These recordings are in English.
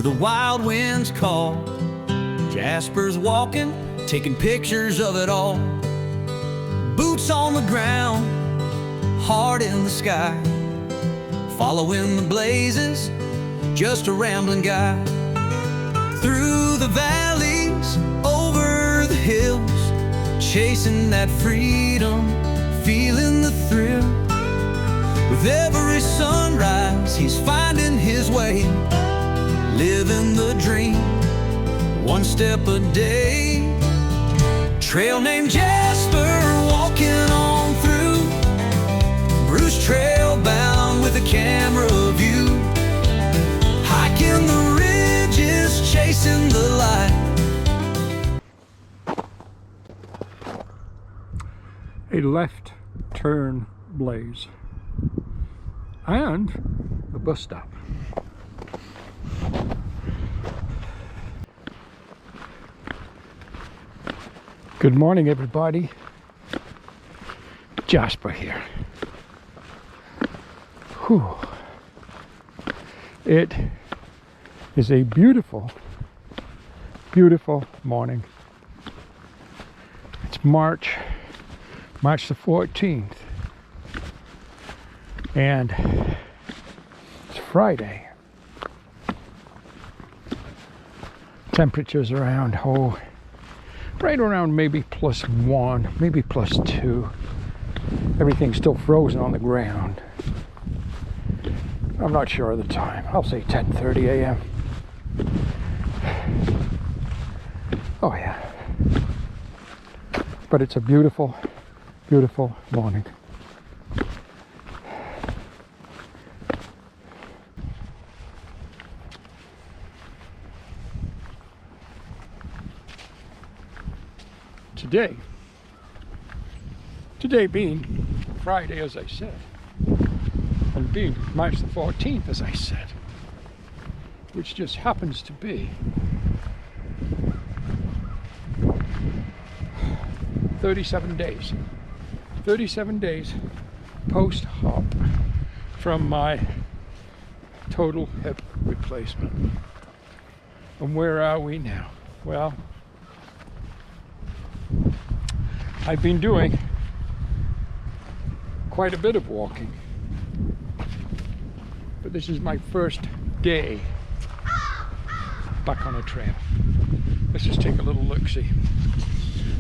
the wild winds call. Jasper's walking, taking pictures of it all. Boots on the ground, heart in the sky, following the blazes, just a rambling guy. Through the valleys, over the hills, chasing that freedom, feeling the thrill. With every sunrise, he's finding his way, living the dream, one step a day. Trail named Jasper, walking on through, Bruce trail bound with a camera view, hiking the ridges, chasing the light. A left turn blaze and a bus stop. Good morning, everybody. Jasper here. Whew. It is a beautiful, beautiful morning. It's March the 14th. And it's Friday. Temperatures around, right around maybe +1, maybe +2. Everything's still frozen on the ground. I'm not sure of the time. I'll say 10:30 a.m. Oh yeah. But it's a beautiful, beautiful morning. Today being Friday, as I said, and being March the 14th, as I said, which just happens to be 37 days post-op from my total hip replacement. And where are we now? Well, I've been doing quite a bit of walking, but this is my first day back on a trail. Let's just take a little look-see.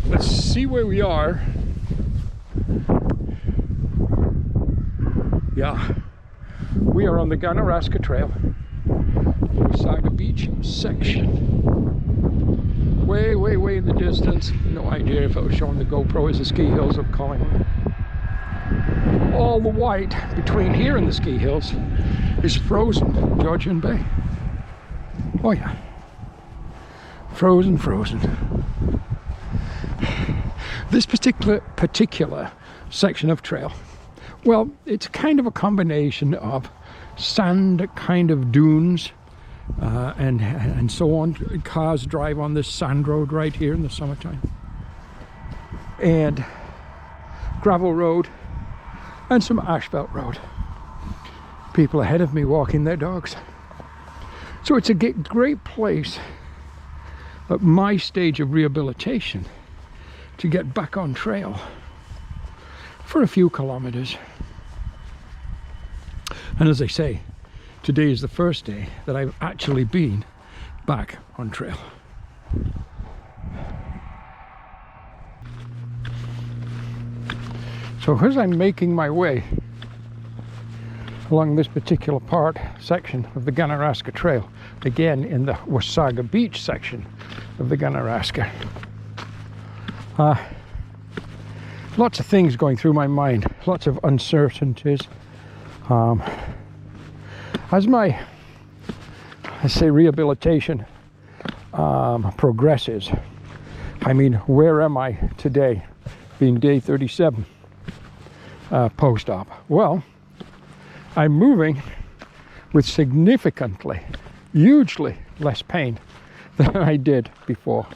Let's see where we are. Yeah, we are on the Ganaraska Trail, Wasaga Beach section. Way in the distance. No idea if I was showing the GoPro as the ski hills of Collingwood. All the white between here and the ski hills is frozen Georgian Bay. Oh yeah, frozen. This particular section of trail, well, it's kind of a combination of sand kind of dunes and so on. Cars drive on this sand road right here in the summertime, and gravel road and some asphalt road. People ahead of me walking their dogs. So it's a great place at my stage of rehabilitation to get back on trail for a few kilometers. And as I say, today is the first day that I've actually been back on trail. So as I'm making my way along this particular section of the Ganaraska Trail, again in the Wasaga Beach section of the Ganaraska, lots of things going through my mind, lots of uncertainties. As my, I say, rehabilitation progresses, I mean, where am I today, being day 37 post-op? Well, I'm moving with significantly, hugely less pain than I did before.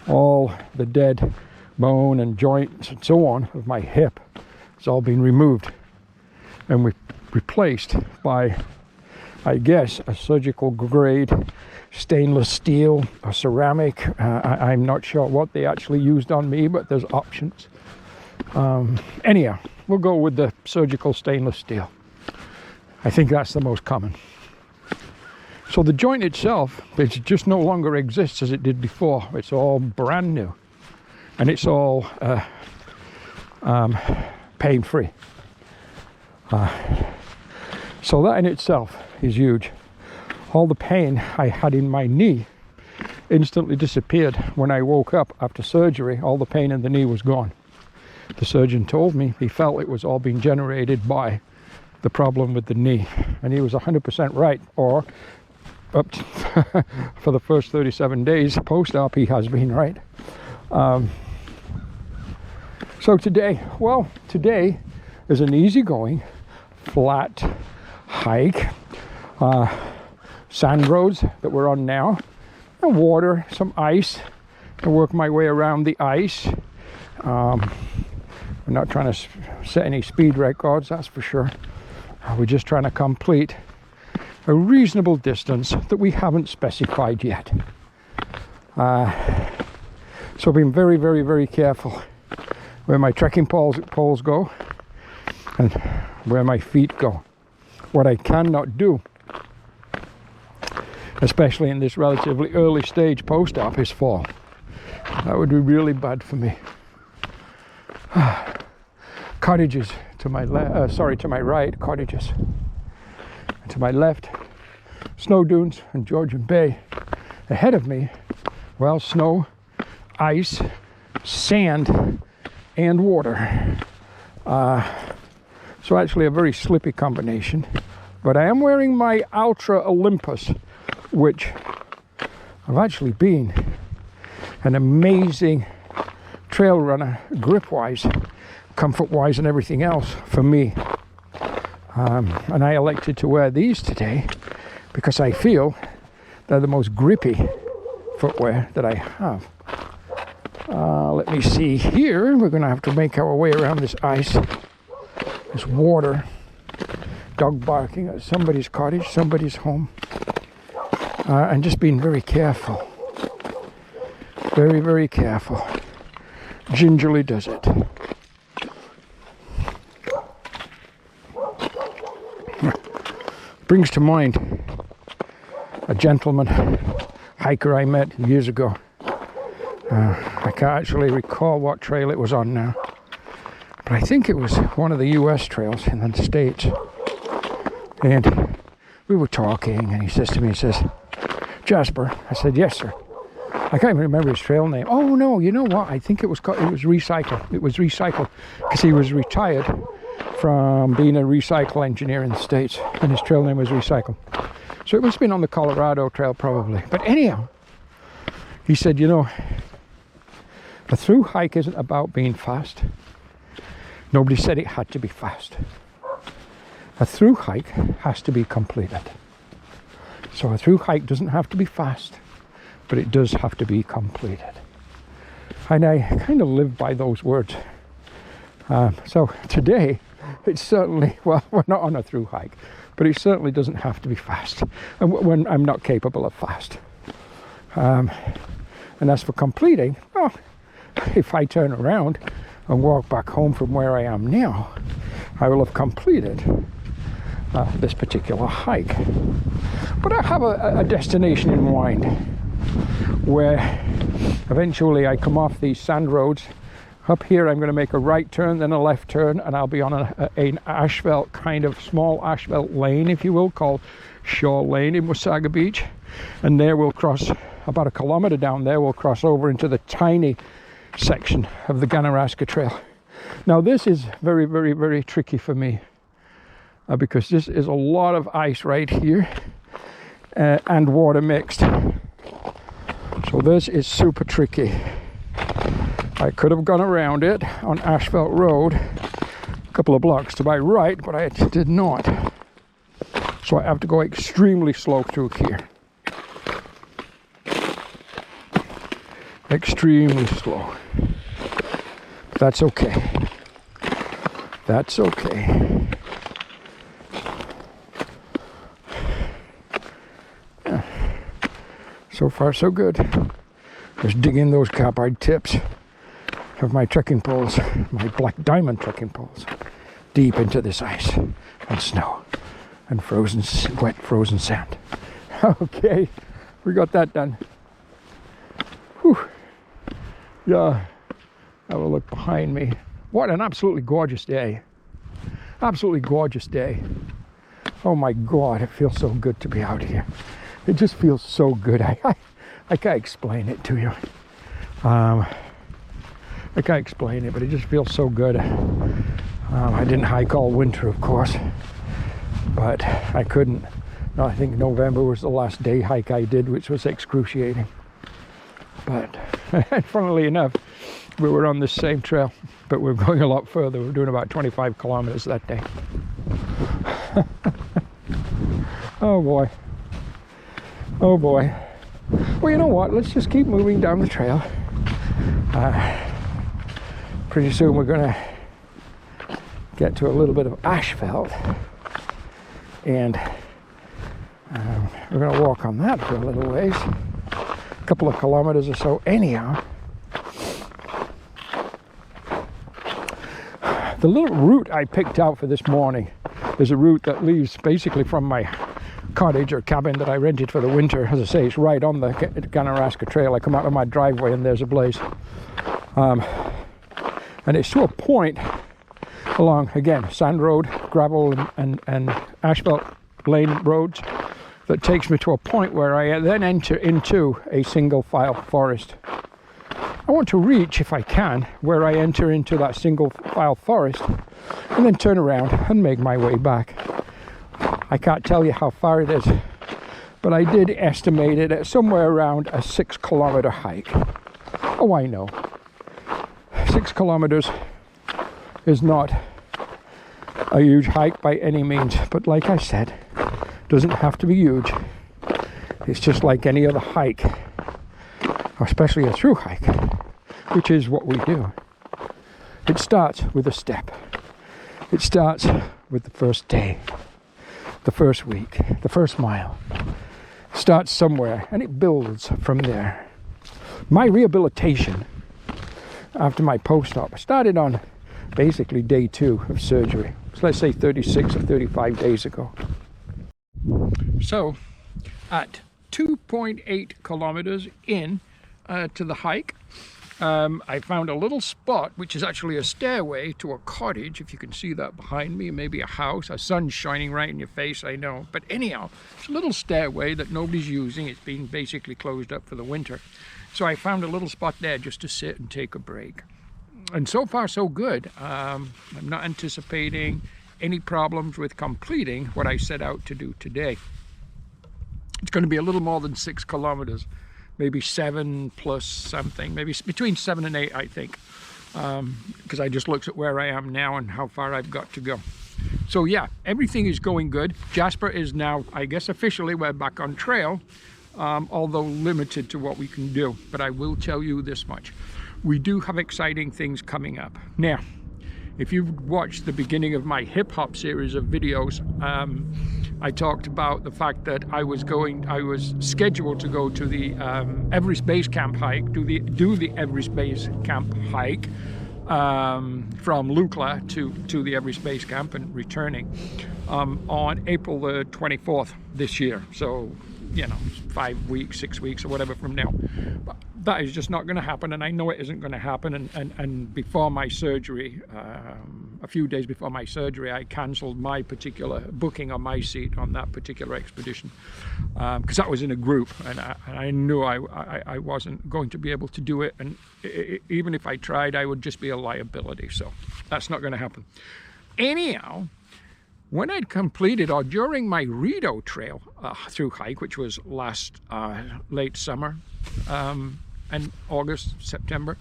All the dead bone and joints and so on of my hip has all been removed and replaced by I guess, a surgical grade stainless steel or ceramic. I'm not sure what they actually used on me, but there's options. Anyhow, we'll go with the surgical stainless steel. I think that's the most common. So the joint itself, it just no longer exists as it did before. It's all brand new, and it's all pain-free. So that in itself is huge. All the pain I had in my knee instantly disappeared when I woke up after surgery. All the pain in the knee was gone. The surgeon told me he felt it was all being generated by the problem with the knee, and he was 100% right. Or up to for the first 37 days post-op, he has been right. So today is an easygoing, flat hike, sand roads that we're on now, and water, some ice. I work my way around the ice. We're not trying to set any speed records, that's for sure. We're just trying to complete a reasonable distance that we haven't specified yet. So I've been very, very, very careful where my trekking poles go and where my feet go. What I cannot do, especially in this relatively early stage post-op, is fall. That would be really bad for me. Cottages to my to my right, cottages. And to my left, snow dunes and Georgian Bay. Ahead of me, well, snow, ice, sand, and water. So actually a very slippy combination. But I am wearing my Ultra Olympus, which I've actually been an amazing trail runner, grip-wise, comfort-wise, and everything else for me. And I elected to wear these today because I feel they're the most grippy footwear that I have. Let me see here. We're going to have to make our way around this ice, this water, dog barking at somebody's cottage, somebody's home, and just being very careful. Very, very careful. Gingerly does it. Brings to mind a gentleman hiker I met years ago. I can't actually recall what trail it was on now, but I think it was one of the US trails in the States. And we were talking, and he says to me, he says, "Jasper." I said, "Yes, sir." I can't even remember his trail name. Oh no, you know what? I think it was Recycle. It was Recycle because he was retired from being a recycle engineer in the States, and his trail name was Recycle. So it must have been on the Colorado Trail probably. But anyhow, he said, you know, a through hike isn't about being fast. Nobody said it had to be fast. A through hike has to be completed. So a through hike doesn't have to be fast, but it does have to be completed. And I kind of live by those words. So today, it's certainly, well, we're not on a through hike, but it certainly doesn't have to be fast. And when I'm not capable of fast. And as for completing, well, if I turn around and walk back home from where I am now, I will have completed this particular hike. But I have a destination in mind where eventually I come off these sand roads. Up here I'm going to make a right turn, then a left turn, and I'll be on an asphalt, kind of small asphalt lane, if you will, called Shore Lane in Wasaga Beach. And there we'll cross, about a kilometer down there, we'll cross over into the tiny section of the Ganaraska Trail. Now this is very, very, very tricky for me because this is a lot of ice right here and water mixed. So this is super tricky. I could have gone around it on Asphalt Road a couple of blocks to my right, but I did not. So I have to go extremely slow through here. Extremely slow. That's okay. That's okay. So far so good. Just digging those carbide tips of my trekking poles, my black diamond trekking poles, deep into this ice and snow and frozen, wet frozen sand. Okay, we got that done. Whew. Yeah, have a look behind me. What an absolutely gorgeous day. Absolutely gorgeous day. Oh my God, it feels so good to be out here. It just feels so good. I can't explain it to you. I can't explain it, but it just feels so good. I didn't hike all winter, of course, but I couldn't. No, I think November was the last day hike I did, which was excruciating. But funnily enough, we were on this same trail, but we're going a lot further. We're doing about 25 kilometers that day. Oh boy. Oh boy. Well, you know what? Let's just keep moving down the trail. Pretty soon we're going to get to a little bit of asphalt, and we're going to walk on that for a little ways, a couple of kilometers or so anyhow. The little route I picked out for this morning is a route that leaves basically from my cottage or cabin that I rented for the winter. As I say, it's right on the Ganaraska trail. I come out of my driveway and there's a blaze. And it's to a point along, again, sand road, gravel and asphalt lane roads, that takes me to a point where I then enter into a single file forest. I want to reach, if I can, where I enter into that single file forest and then turn around and make my way back. I can't tell you how far it is, but I did estimate it at somewhere around a 6 kilometer hike. Oh, I know. 6 kilometers is not a huge hike by any means, but like I said, doesn't have to be huge. It's just like any other hike, especially a through hike, which is what we do. It starts with a step. It starts with the first day, the first week, the first mile. It starts somewhere and it builds from there. My rehabilitation after my post-op started on basically day 2 of surgery. So let's say 36 or 35 days ago. So at 2.8 kilometers in to the hike, I found a little spot which is actually a stairway to a cottage, if you can see that behind me, maybe a house. The sun's shining right in your face, I know, but anyhow, it's a little stairway that nobody's using. It's been basically closed up for the winter. So I found a little spot there just to sit and take a break. And so far so good. I'm not anticipating any problems with completing what I set out to do today. It's going to be a little more than 6 kilometers, maybe 7 plus something, maybe between 7 and 8, I think, because I just looked at where I am now and how far I've got to go. So yeah, everything is going good. Jasper is now, I guess officially, we're back on trail, although limited to what we can do. But I will tell you this much. We do have exciting things coming up. Now, if you've watched the beginning of my hip hop series of videos, I talked about the fact that I was scheduled to go to the Everest Base Camp hike, do the Everest Base Camp hike from Lukla to the Everest Base Camp and returning on April the 24th this year. So, you know, 5 weeks, 6 weeks or whatever from now. But that is just not going to happen, and I know it isn't going to happen. And before my surgery, a few days before my surgery, I cancelled my particular booking on my seat on that particular expedition, because that was in a group, and I knew I wasn't going to be able to do it, and even if I tried, I would just be a liability. So that's not going to happen. Anyhow, when I'd completed, or during my Rideau Trail through hike, which was last late summer, and August, September,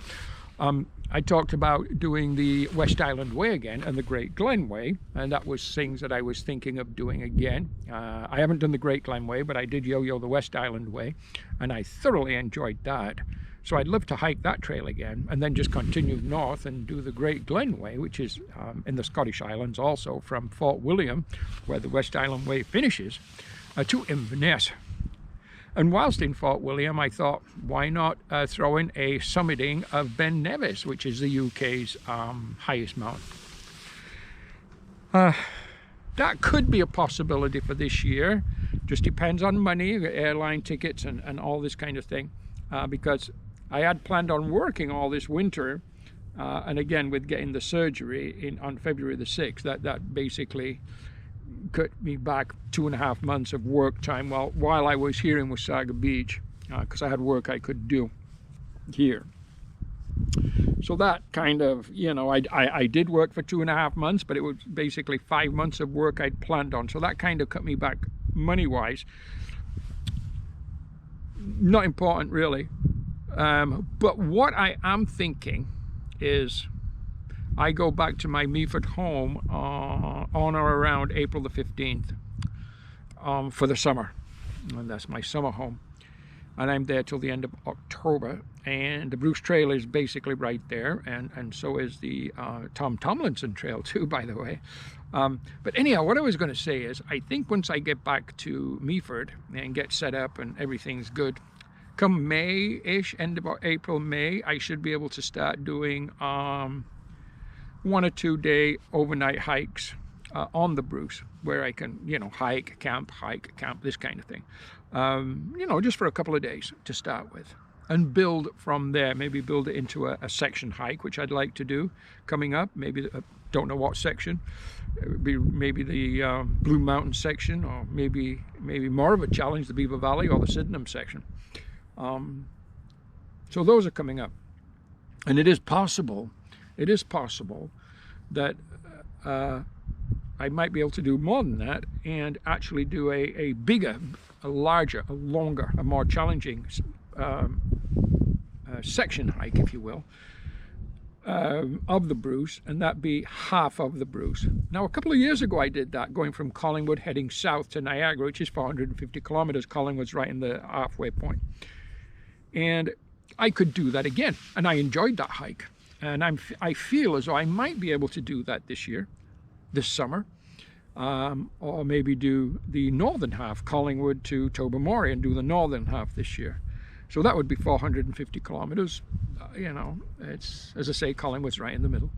I talked about doing the West Island Way again and the Great Glen Way, and that was things that I was thinking of doing again. I haven't done the Great Glen Way, but I did yo-yo the West Island Way, and I thoroughly enjoyed that. So I'd love to hike that trail again, and then just continue north and do the Great Glen Way, which is in the Scottish Islands also, from Fort William, where the West Island Way finishes, to Inverness. And whilst in Fort William, I thought, why not throw in a summiting of Ben Nevis, which is the UK's highest mountain. That could be a possibility for this year. Just depends on money, airline tickets, and all this kind of thing. Because I had planned on working all this winter, and again, with getting the surgery on February the 6th, that basically cut me back 2.5 months of work time while I was here in Wasaga Beach, because I had work I could do here. So that kind of, you know, I did work for 2.5 months, but it was basically 5 months of work I'd planned on. So that kind of cut me back money-wise. Not important, really. But what I am thinking is I go back to my Meaford home on or around April the 15th for the summer. And that's my summer home. And I'm there till the end of October. And the Bruce Trail is basically right there. And so is the Tom Tomlinson Trail too, by the way. But anyhow, what I was going to say is, I think once I get back to Meaford and get set up and everything's good, come May-ish, end of April, May, I should be able to start doing 1 or 2 day overnight hikes on the Bruce, where I can, you know, hike, camp, this kind of thing. You know, just for a couple of days to start with, and build from there. Maybe build it into a section hike, which I'd like to do coming up. Maybe don't know what section. It would be maybe the Blue Mountain section, or maybe more of a challenge, the Beaver Valley or the Sydenham section. So those are coming up, and it is possible that I might be able to do more than that and actually do a bigger, a larger, a longer, a more challenging section hike, if you will, of the Bruce, and that be half of the Bruce. Now, a couple of years ago I did that, going from Collingwood heading south to Niagara, which is 450 kilometers. Collingwood's right in the halfway point. And I could do that again, and I enjoyed that hike. And I feel as though I might be able to do that this year, this summer, or maybe do the northern half, Collingwood to Tobermory, and do the northern half this year. So that would be 450 kilometers. You know, it's, as I say, Collingwood's right in the middle.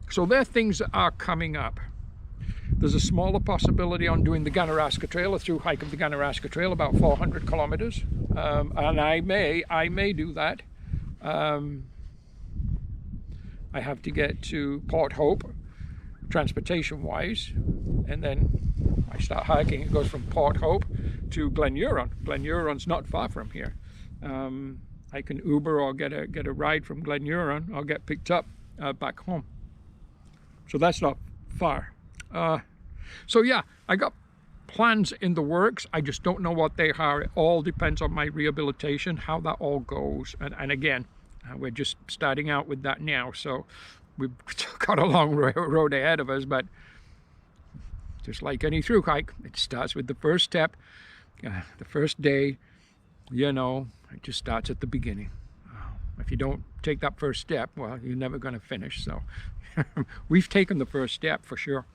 So there are things that are coming up. There's a smaller possibility on doing the Ganaraska Trail, a through hike of the Ganaraska Trail, about 400 kilometers. And I may do that. I have to get to Port Hope, transportation-wise, and then I start hiking. It goes from Port Hope to Glen Huron. Glen Huron's not far from here. I can Uber or get a ride from Glen Huron, or get picked up back home. So that's not far. So yeah, I got plans in the works. I just don't know what they are. It all depends on my rehabilitation, how that all goes. And again, we're just starting out with that now, so we've got a long road ahead of us. But just like any through hike, it starts with the first step, the first day. You know, it just starts at the beginning. If you don't take that first step, well, you're never going to finish. So we've taken the first step for sure.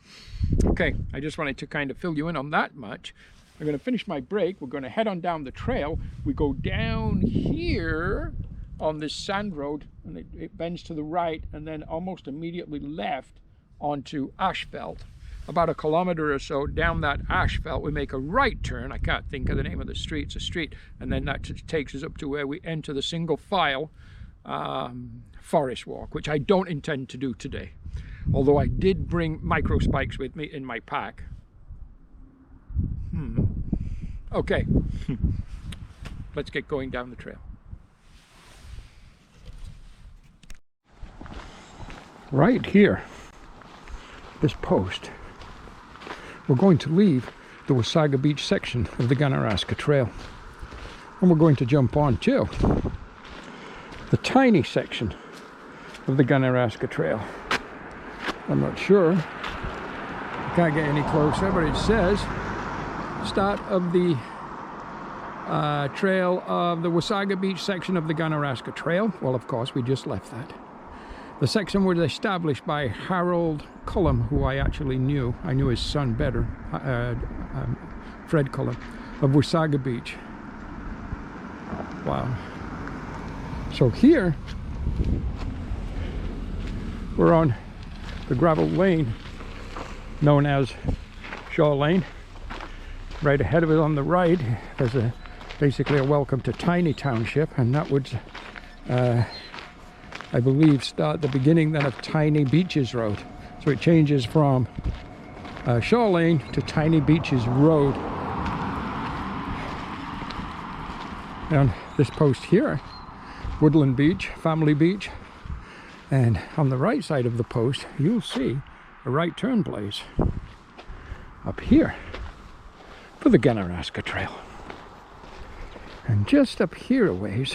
Okay, I just wanted to kind of fill you in on that much. I'm going to finish my break. We're going to head on down the trail. We go down here on this sand road, and it bends to the right, and then almost immediately left onto Ashveld. About 1 kilometer or so down that Ashveld, we make a right turn. I can't think of the name of the street. It's a street, and then that takes us up to where we enter the single file forest walk, which I don't intend to do today, although I did bring micro spikes with me in my pack. Okay, let's get going down the trail. Right here, this post, we're going to leave the Wasaga Beach section of the Ganaraska Trail, and we're going to jump on to the tiny section of the Ganaraska Trail. I'm not sure, I can't get any closer, but it says start of the trail of the Wasaga Beach section of the Ganaraska Trail. Well, of course, we just left that. The section was established by Harold Cullum, who I actually knew. I knew his son better, Fred Cullum, of Wasaga Beach. Wow. So here, we're on the gravel lane known as Shaw Lane. Right ahead of it on the right, there's basically a welcome to Tiny Township, and that would, I believe, start the beginning then of Tiny Beaches Road. So it changes from Shaw Lane to Tiny Beaches Road. And this post here, Woodland Beach, Family Beach, and on the right side of the post, you'll see a right turn place up here for the Ganaraska Trail. And just up here a ways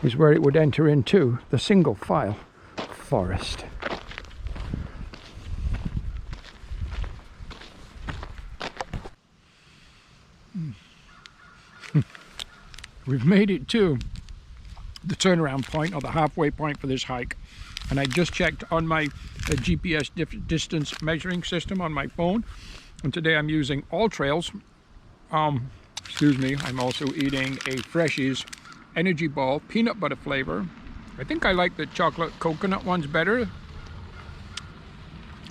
is where it would enter into the single file forest. We've made it to the turnaround point, or the halfway point for this hike, and I just checked on my GPS distance measuring system on my phone, and today I'm using All Trails. Excuse me, I'm also eating a Freshies energy ball, peanut butter flavor. I think I like the chocolate coconut ones better.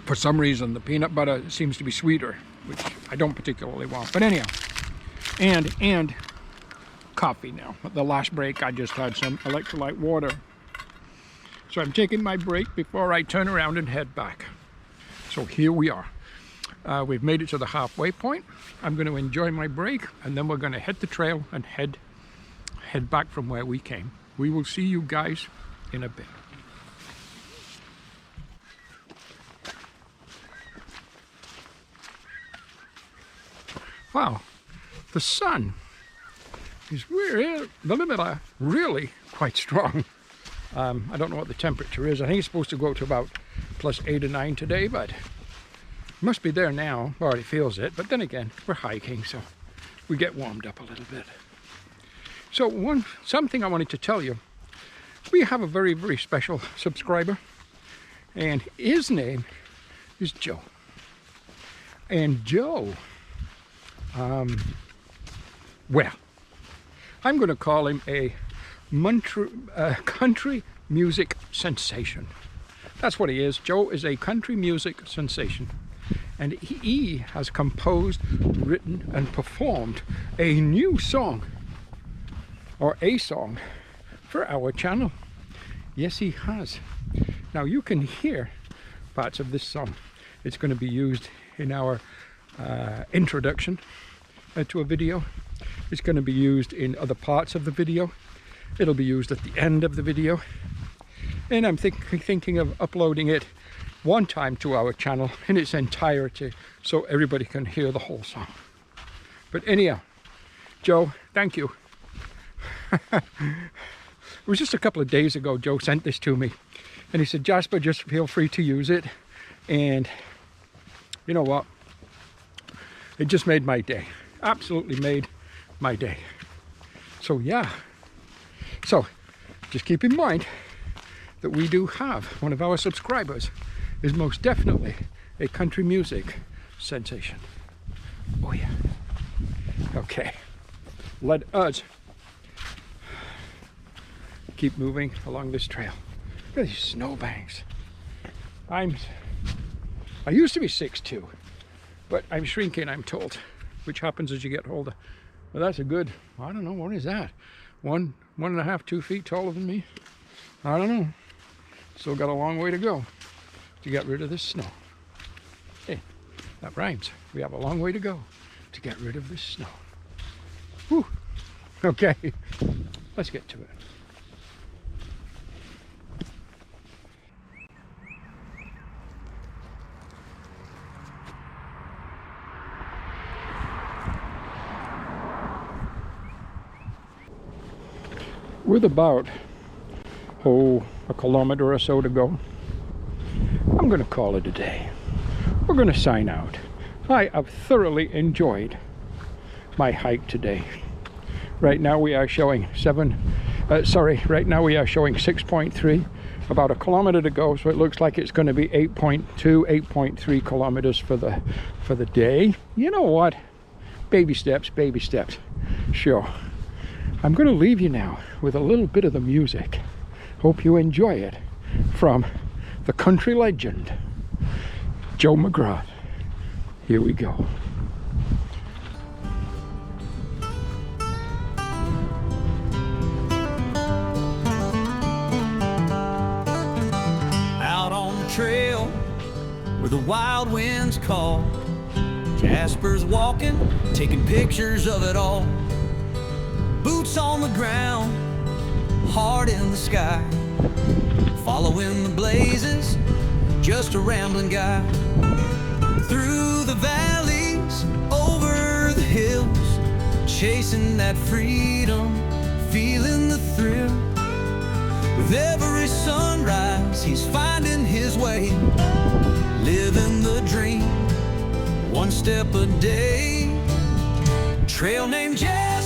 For some reason the peanut butter seems to be sweeter, which I don't particularly want, but anyhow. And coffee now. At the last break I just had some electrolyte water. So I'm taking my break before I turn around and head back. So here we are. We've made it to the halfway point. I'm going to enjoy my break, and then we're going to hit the trail and head back from where we came. We will see you guys in a bit. Wow, the sun is really quite strong. I don't know what the temperature is. I think it's supposed to go to about +8 or 9 today, but it must be there now. Already feels it, but then again, we're hiking, so we get warmed up a little bit. So something I wanted to tell you. We have a very, very special subscriber, and his name is Joe. And Joe, well, I'm going to call him a country music sensation. That's what he is. Joe is a country music sensation. And he has composed, written, and performed a new song, or a song, for our channel. Yes, he has. Now you can hear parts of this song. It's going to be used in our introduction to a video. It's going to be used in other parts of the video. It'll be used at the end of the video. And I'm thinking of uploading it one time to our channel in its entirety, so everybody can hear the whole song. But anyhow, Joe, thank you. It was just a couple of days ago Joe sent this to me, and he said, Jasper, just feel free to use it. And you know what? It just made my day. Absolutely made my day. So yeah. So just keep in mind that we do have one of our subscribers is most definitely a country music sensation. Oh yeah. Okay. Let us keep moving along this trail. Look at these snowbanks. I used to be 6'2", but I'm shrinking, I'm told, which happens as you get older. Well, that's a good, I don't know, what is that? 1.5, 2 feet taller than me? I don't know. Still got a long way to go to get rid of this snow. Hey, that rhymes. We have a long way to go to get rid of this snow. Whew. Okay, let's get to it. With about, a kilometer or so to go, I'm going to call it a day. We're going to sign out. I have thoroughly enjoyed my hike today. Right now we are showing 6.3, about a kilometer to go, so it looks like it's going to be 8.2, 8.3 kilometers for the day. You know what? Baby steps, baby steps. Sure. I'm going to leave you now with a little bit of the music. Hope you enjoy it from the country legend, Joe McGrath. Here we go. Out on the trail where the wild winds call, Jasper's walking, taking pictures of it all. Boots on the ground, heart in the sky, following the blazes, just a rambling guy. Through the valleys, over the hills, chasing that freedom, feeling the thrill. With every sunrise, he's finding his way, living the dream, one step a day. Trail named Jasper,